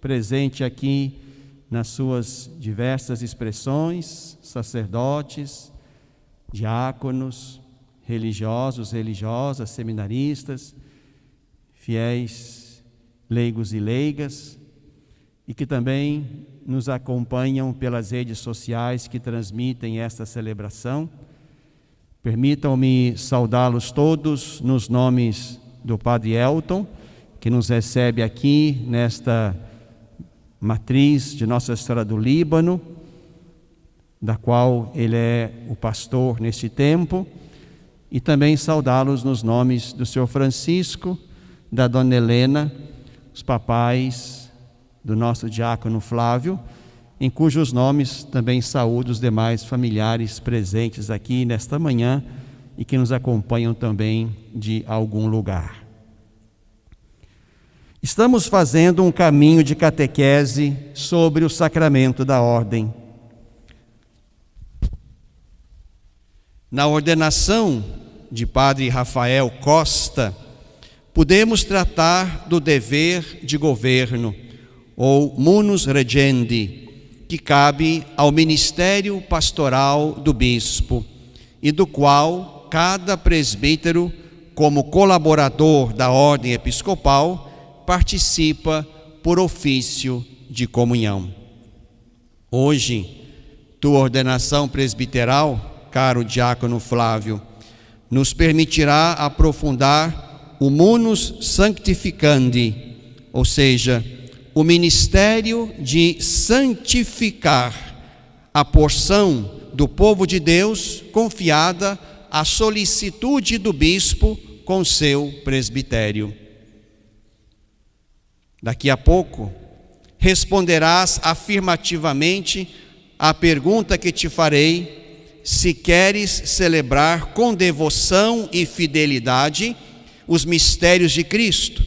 presente aqui nas suas diversas expressões, sacerdotes, diáconos, religiosos, religiosas, seminaristas, fiéis, leigos e leigas, e que também nos acompanham pelas redes sociais que transmitem esta celebração. Permitam-me saudá-los todos nos nomes do Padre Elton, que nos recebe aqui nesta matriz de Nossa Senhora do Líbano, da qual ele é o pastor neste tempo, e também saudá-los nos nomes do Senhor Francisco, da Dona Helena, os papais do nosso diácono Flávio, em cujos nomes também saúdo os demais familiares presentes aqui nesta manhã e que nos acompanham também de algum lugar. Estamos fazendo um caminho de catequese sobre o sacramento da ordem. Na ordenação de Padre Rafael Costa, podemos tratar do dever de governo, ou munus regendi, que cabe ao ministério pastoral do bispo, e do qual cada presbítero, como colaborador da ordem episcopal, participa por ofício de comunhão. Hoje, tua ordenação presbiteral, caro diácono Flávio, nos permitirá aprofundar o munus sanctificandi, ou seja, o ministério de santificar a porção do povo de Deus confiada à solicitude do bispo com seu presbitério. Daqui a pouco, responderás afirmativamente à pergunta que te farei, se queres celebrar com devoção e fidelidade os mistérios de Cristo,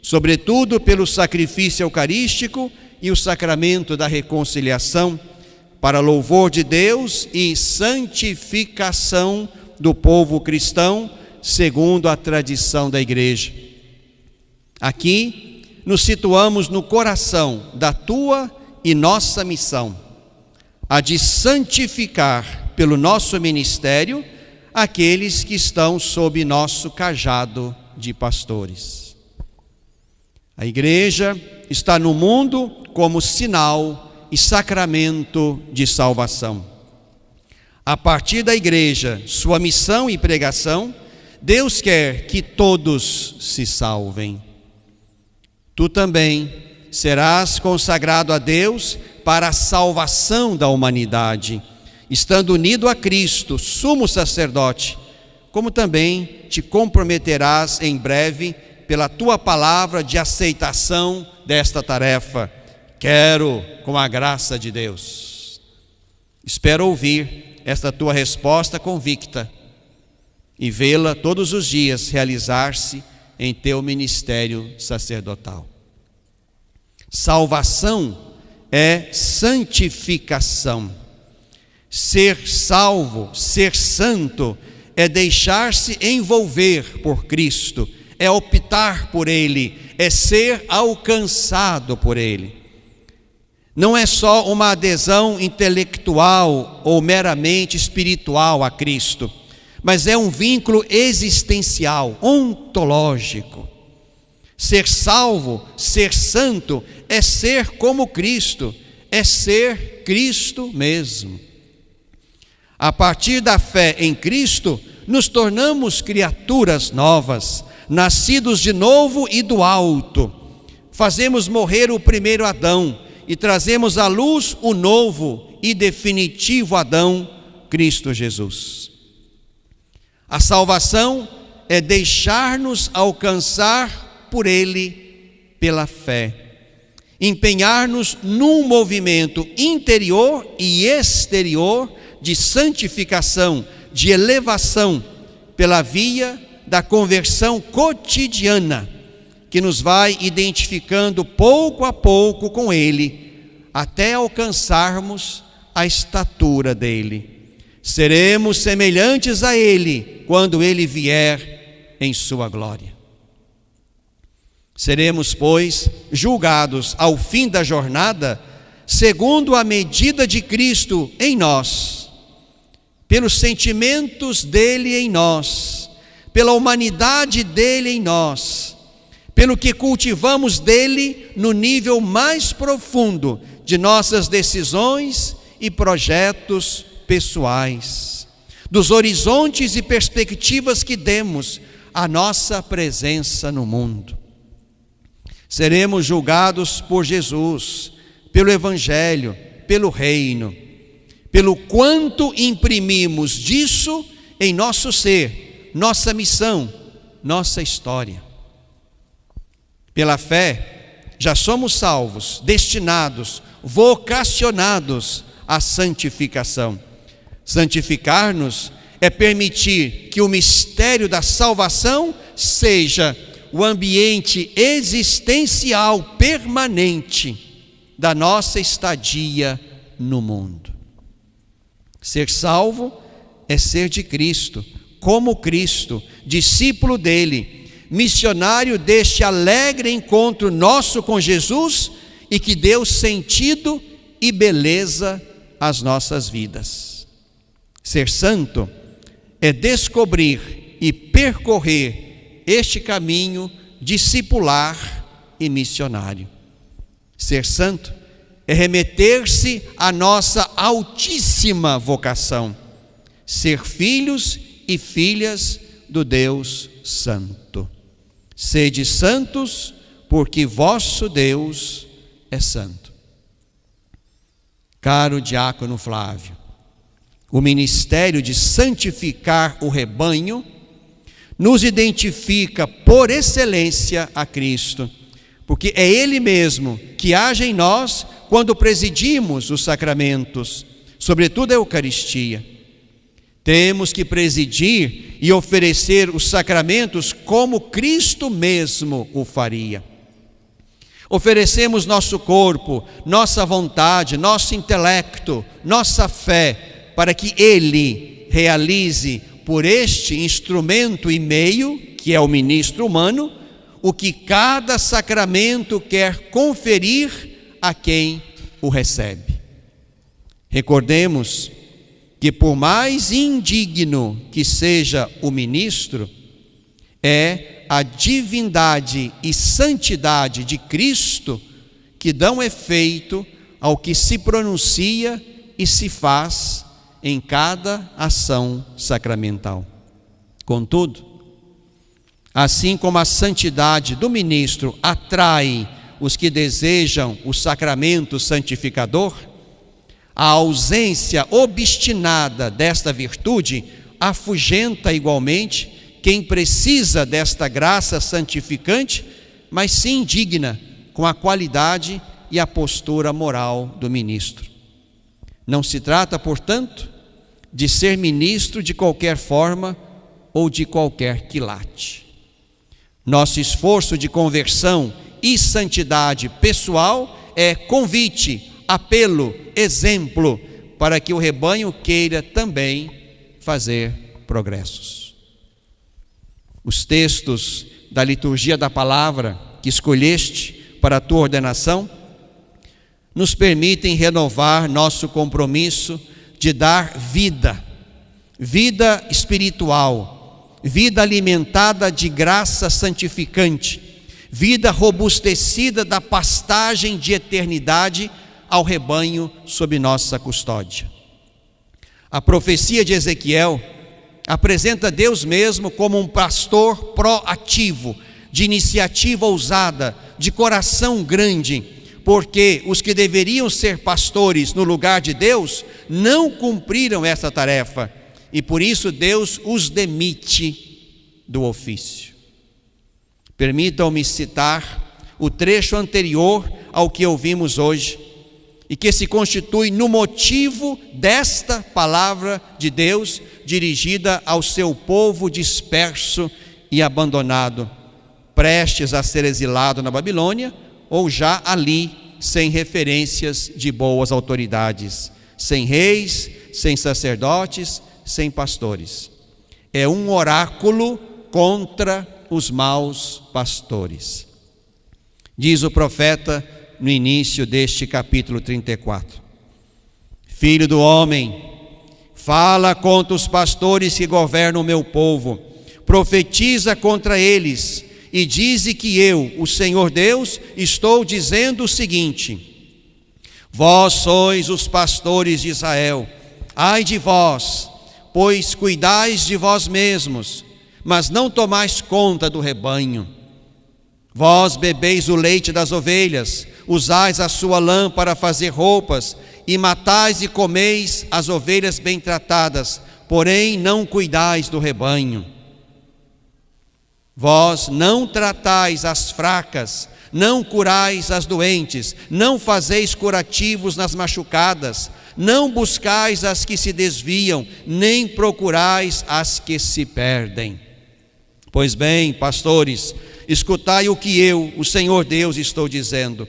sobretudo pelo sacrifício eucarístico e o sacramento da reconciliação, para louvor de Deus e santificação do povo cristão, segundo a tradição da Igreja. Aqui nos situamos no coração da tua e nossa missão, a de santificar pelo nosso ministério aqueles que estão sob nosso cajado de pastores. A Igreja está no mundo como sinal e sacramento de salvação. A partir da Igreja, sua missão e pregação, Deus quer que todos se salvem. Tu também serás consagrado a Deus para a salvação da humanidade, estando unido a Cristo, sumo sacerdote, como também te comprometerás em breve pela tua palavra de aceitação desta tarefa. Quero, com a graça de Deus. Espero ouvir esta tua resposta convicta e vê-la todos os dias realizar-se em teu ministério sacerdotal. Salvação é santificação. Ser salvo, ser santo, é deixar-se envolver por Cristo, é optar por Ele, é ser alcançado por Ele. Não é só uma adesão intelectual ou meramente espiritual a Cristo, mas é um vínculo existencial, ontológico. Ser salvo, ser santo, é ser como Cristo, é ser Cristo mesmo. A partir da fé em Cristo, nos tornamos criaturas novas, nascidos de novo e do alto. Fazemos morrer o primeiro Adão e trazemos à luz o novo e definitivo Adão, Cristo Jesus. A salvação é deixar-nos alcançar por Ele pela fé. Empenhar-nos num movimento interior e exterior de santificação, de elevação, pela via da conversão cotidiana, que nos vai identificando pouco a pouco com Ele, até alcançarmos a estatura dEle. Seremos semelhantes a Ele quando Ele vier em sua glória. Seremos, pois, julgados ao fim da jornada, segundo a medida de Cristo em nós, pelos sentimentos dele em nós, pela humanidade dele em nós, pelo que cultivamos dele no nível mais profundo de nossas decisões e projetos pessoais, dos horizontes e perspectivas que demos à nossa presença no mundo. Seremos julgados por Jesus, pelo Evangelho, pelo Reino, pelo quanto imprimimos disso em nosso ser, nossa missão, nossa história. Pela fé, já somos salvos, destinados, vocacionados à santificação. Santificar-nos é permitir que o mistério da salvação seja o ambiente existencial permanente da nossa estadia no mundo. Ser salvo é ser de Cristo, como Cristo, discípulo dele, missionário deste alegre encontro nosso com Jesus e que deu sentido e beleza às nossas vidas. Ser santo é descobrir e percorrer este caminho discipular e missionário. Ser santo é remeter-se à nossa altíssima vocação, ser filhos e filhas do Deus Santo. Sede santos, porque vosso Deus é santo. Caro diácono Flávio, o ministério de santificar o rebanho nos identifica por excelência a Cristo, porque é Ele mesmo que age em nós quando presidimos os sacramentos, sobretudo a Eucaristia. Temos que presidir e oferecer os sacramentos como Cristo mesmo o faria. Oferecemos nosso corpo, nossa vontade, nosso intelecto, nossa fé, para que Ele realize por este instrumento e meio, que é o ministro humano, o que cada sacramento quer conferir a quem o recebe. Recordemos que por mais indigno que seja o ministro, é a divindade e santidade de Cristo que dão efeito ao que se pronuncia e se faz em cada ação sacramental. Contudo, assim como a santidade do ministro atrai os que desejam o sacramento santificador, a ausência obstinada desta virtude afugenta igualmente quem precisa desta graça santificante, mas se indigna com a qualidade e a postura moral do ministro. Não se trata, portanto, de ser ministro de qualquer forma ou de qualquer quilate. Nosso esforço de conversão e santidade pessoal é convite, apelo, exemplo, para que o rebanho queira também fazer progressos. Os textos da liturgia da palavra que escolheste para a tua ordenação nos permitem renovar nosso compromisso de dar vida, vida espiritual, vida alimentada de graça santificante, vida robustecida da pastagem de eternidade ao rebanho sob nossa custódia. A profecia de Ezequiel apresenta Deus mesmo como um pastor proativo, de iniciativa ousada, de coração grande, porque os que deveriam ser pastores no lugar de Deus não cumpriram essa tarefa e por isso Deus os demite do ofício. Permitam-me citar o trecho anterior ao que ouvimos hoje e que se constitui no motivo desta palavra de Deus dirigida ao seu povo disperso e abandonado, prestes a ser exilado na Babilônia ou já ali sem referências de boas autoridades, sem reis, sem sacerdotes, sem pastores. É um oráculo contra os maus pastores. Diz o profeta no início deste capítulo 34. Filho do homem, fala contra os pastores que governam o meu povo, profetiza contra eles e dize que eu, o Senhor Deus, estou dizendo o seguinte: vós sois os pastores de Israel, ai de vós, pois cuidais de vós mesmos, mas não tomais conta do rebanho. Vós bebeis o leite das ovelhas, usais a sua lã para fazer roupas, e matais e comeis as ovelhas bem tratadas, porém não cuidais do rebanho. Vós não tratais as fracas, não curais as doentes, não fazeis curativos nas machucadas, não buscais as que se desviam, nem procurais as que se perdem. Pois bem, pastores, escutai o que eu, o Senhor Deus, estou dizendo.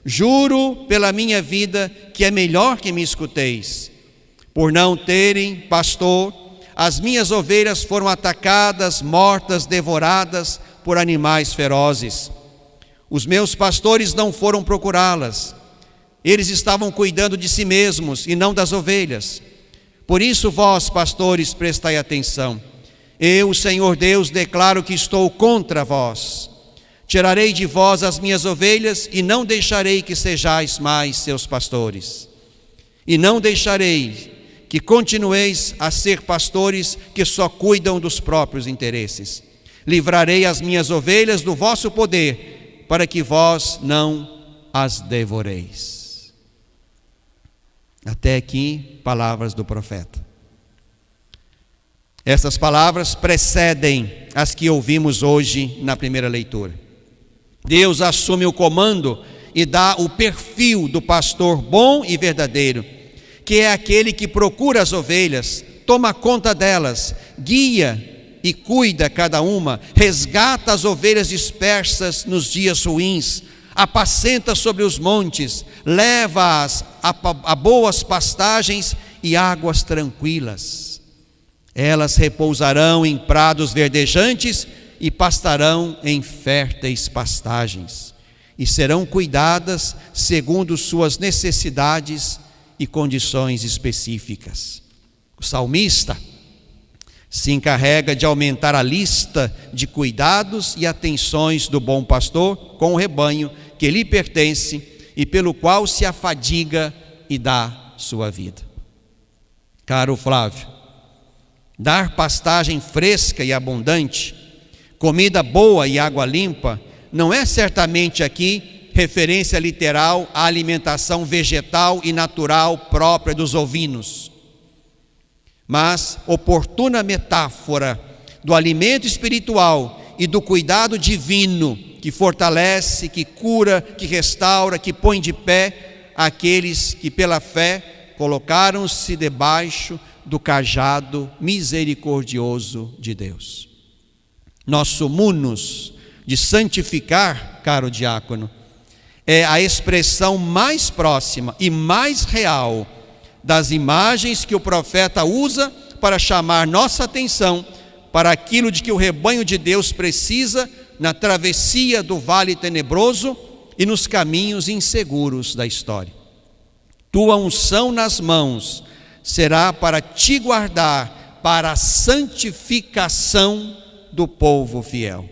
Juro pela minha vida que é melhor que me escuteis. Por não terem pastor, as minhas ovelhas foram atacadas, mortas, devoradas por animais ferozes. Os meus pastores não foram procurá-las. Eles estavam cuidando de si mesmos e não das ovelhas. Por isso vós, pastores, prestai atenção. Eu, o Senhor Deus, declaro que estou contra vós. Tirarei de vós as minhas ovelhas e não deixarei que sejais mais seus pastores. E não deixarei que continueis a ser pastores que só cuidam dos próprios interesses. Livrarei as minhas ovelhas do vosso poder, para que vós não as devoreis. Até aqui, palavras do profeta. Essas palavras precedem as que ouvimos hoje na primeira leitura. Deus assume o comando e dá o perfil do pastor bom e verdadeiro, que é aquele que procura as ovelhas, toma conta delas, guia e cuida cada uma, resgata as ovelhas dispersas nos dias ruins, apacenta sobre os montes, leva-as a boas pastagens e águas tranquilas. Elas repousarão em prados verdejantes e pastarão em férteis pastagens, e serão cuidadas segundo suas necessidades e condições específicas. O salmista se encarrega de aumentar a lista de cuidados e atenções do bom pastor com o rebanho que lhe pertence e pelo qual se afadiga e dá sua vida. Caro Flávio, dar pastagem fresca e abundante, comida boa e água limpa, não é certamente aqui referência literal à alimentação vegetal e natural própria dos ovinos, mas oportuna metáfora do alimento espiritual e do cuidado divino que fortalece, que cura, que restaura, que põe de pé aqueles que pela fé colocaram-se debaixo do cajado misericordioso de Deus. Nosso munus de santificar, caro diácono, é a expressão mais próxima e mais real das imagens que o profeta usa para chamar nossa atenção para aquilo de que o rebanho de Deus precisa na travessia do vale tenebroso e nos caminhos inseguros da história. Tua unção nas mãos será para te guardar para a santificação do povo fiel.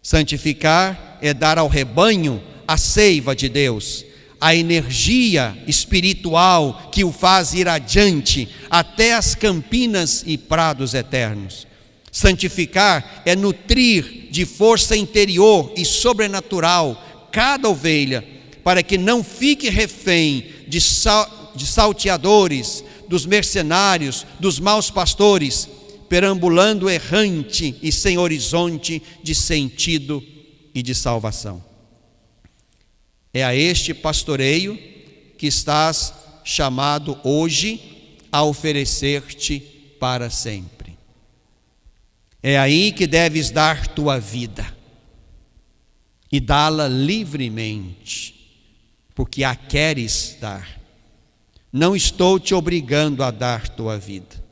Santificar é dar ao rebanho a seiva de Deus, a energia espiritual que o faz ir adiante até as campinas e prados eternos. Santificar é nutrir de força interior e sobrenatural cada ovelha, para que não fique refém de salteadores, dos mercenários, dos maus pastores, perambulando errante e sem horizonte de sentido e de salvação. É a este pastoreio que estás chamado hoje a oferecer-te para sempre. É aí que deves dar tua vida e dá-la livremente, porque a queres dar. Não estou te obrigando a dar tua vida.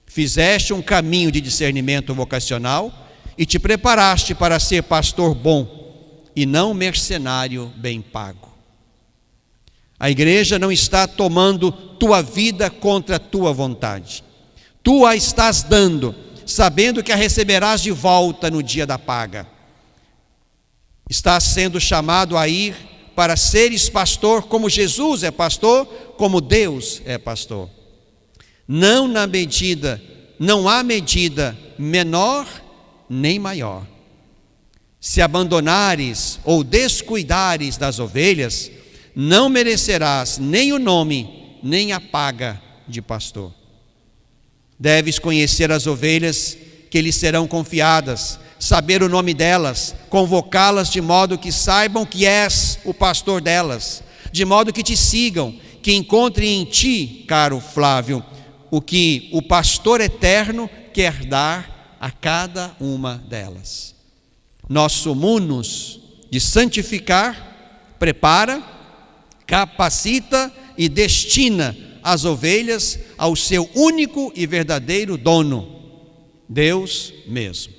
Fizeste um caminho de discernimento vocacional e te preparaste para ser pastor bom e não mercenário bem pago. A igreja não está tomando tua vida contra a tua vontade. Tu a estás dando, sabendo que a receberás de volta no dia da paga. Estás sendo chamado a ir para seres pastor como Jesus é pastor, como Deus é pastor. Não há medida menor nem maior. Se abandonares ou descuidares das ovelhas, não merecerás nem o nome, nem a paga de pastor. Deves conhecer as ovelhas que lhes serão confiadas, saber o nome delas, convocá-las de modo que saibam que és o pastor delas, de modo que te sigam, que encontrem em ti, caro Flávio, o que o pastor eterno quer dar a cada uma delas. Nosso munus de santificar, prepara, capacita e destina as ovelhas ao seu único e verdadeiro dono, Deus mesmo.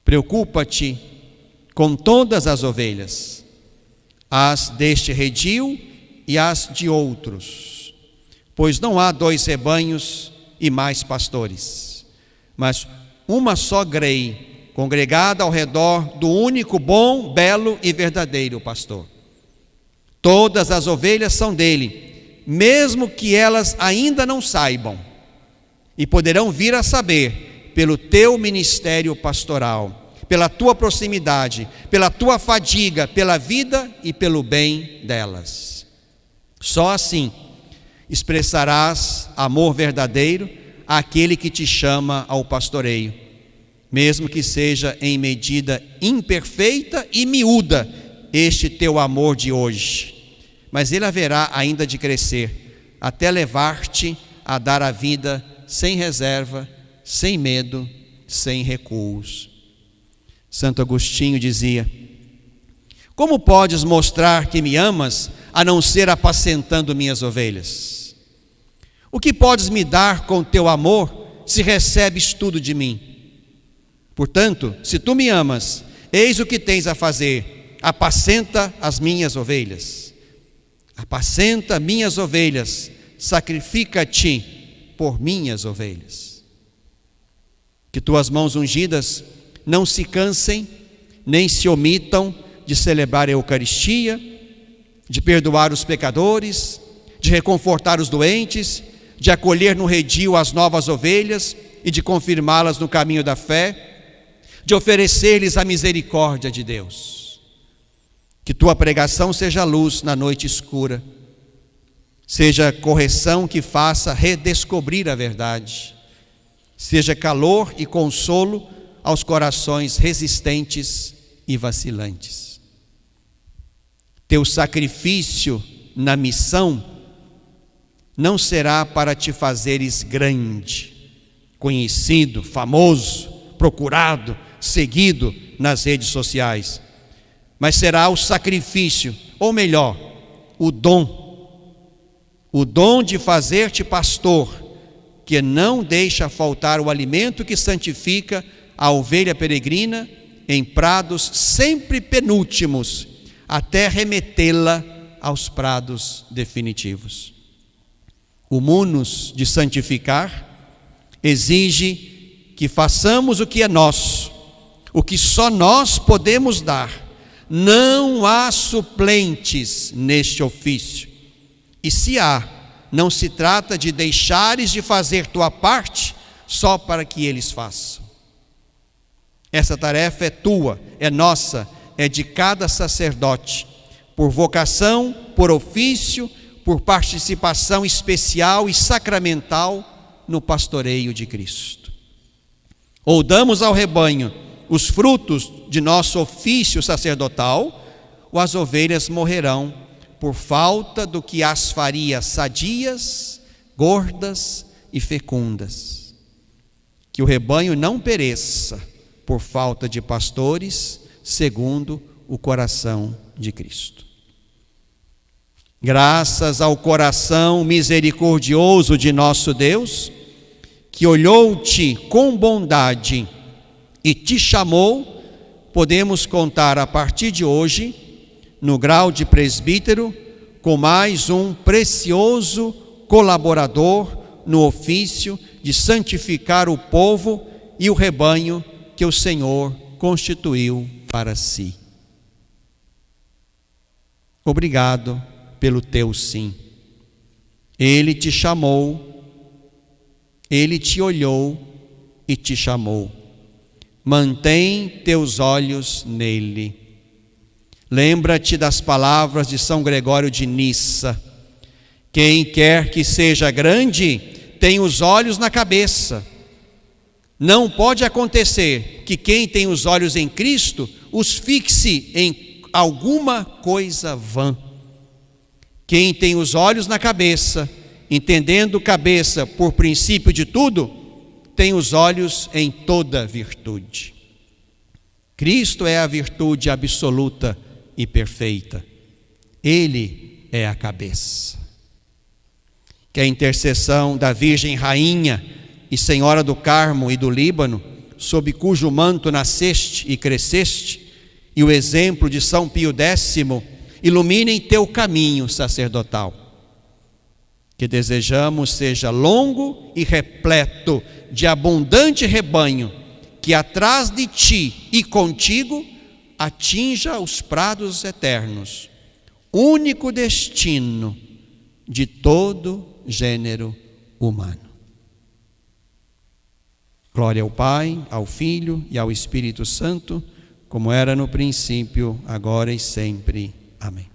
Preocupa-te com todas as ovelhas, as deste redil e as de outros, pois não há 2 rebanhos e mais pastores, mas uma só grei, congregada ao redor do único bom, belo e verdadeiro pastor. Todas as ovelhas são dele, mesmo que elas ainda não saibam, e poderão vir a saber pelo teu ministério pastoral, pela tua proximidade, pela tua fadiga, pela vida e pelo bem delas. Só assim expressarás amor verdadeiro àquele que te chama ao pastoreio, mesmo que seja em medida imperfeita e miúda este teu amor de hoje, mas ele haverá ainda de crescer, até levar-te a dar a vida sem reserva, sem medo, sem recuos. Santo Agostinho dizia: como podes mostrar que me amas, a não ser apacentando minhas ovelhas? O que podes me dar com teu amor, se recebes tudo de mim? Portanto, se tu me amas, eis o que tens a fazer: apacenta as minhas ovelhas. Apacenta minhas ovelhas, sacrifica-te por minhas ovelhas. Que tuas mãos ungidas não se cansem, nem se omitam de celebrar a Eucaristia, de perdoar os pecadores, de reconfortar os doentes, de acolher no redil as novas ovelhas e de confirmá-las no caminho da fé, de oferecer-lhes a misericórdia de Deus. Que tua pregação seja luz na noite escura, seja correção que faça redescobrir a verdade, seja calor e consolo aos corações resistentes e vacilantes. Teu sacrifício na missão não será para te fazeres grande, conhecido, famoso, procurado, seguido nas redes sociais, mas será o sacrifício, ou melhor, o dom de fazer-te pastor, que não deixa faltar o alimento que santifica a ovelha peregrina em prados sempre penúltimos, até remetê-la aos prados definitivos. O munus de santificar exige que façamos o que é nosso, o que só nós podemos dar. Não há suplentes neste ofício, e se há, não se trata de deixares de fazer tua parte só para que eles façam. Essa tarefa é tua, é nossa, é de cada sacerdote, por vocação, por ofício, por participação especial e sacramental no pastoreio de Cristo. Ou damos ao rebanho os frutos de nosso ofício sacerdotal, ou as ovelhas morrerão por falta do que as faria sadias, gordas e fecundas. Que o rebanho não pereça por falta de pastores, segundo o coração de Cristo. Graças ao coração misericordioso de nosso Deus, que olhou-te com bondade e te chamou, podemos contar a partir de hoje, no grau de presbítero, com mais um precioso colaborador no ofício de santificar o povo e o rebanho que o Senhor constituiu para si. Obrigado pelo teu sim. Ele te chamou, ele te olhou e te chamou. Mantém teus olhos nele. Lembra-te das palavras de São Gregório de Nissa: quem quer que seja grande tem os olhos na cabeça. Não pode acontecer que quem tem os olhos em Cristo os fixe em alguma coisa vã. Quem tem os olhos na cabeça, entendendo cabeça por princípio de tudo, tem os olhos em toda virtude. Cristo é a virtude absoluta e perfeita. Ele é a cabeça. Que a intercessão da Virgem Rainha e Senhora do Carmo e do Líbano, sob cujo manto nasceste e cresceste, e o exemplo de São Pio X, iluminem teu caminho sacerdotal. Que desejamos seja longo e repleto de abundante rebanho, que atrás de ti e contigo atinja os prados eternos, único destino de todo gênero humano. Glória ao Pai, ao Filho e ao Espírito Santo, como era no princípio, agora e sempre. Amém.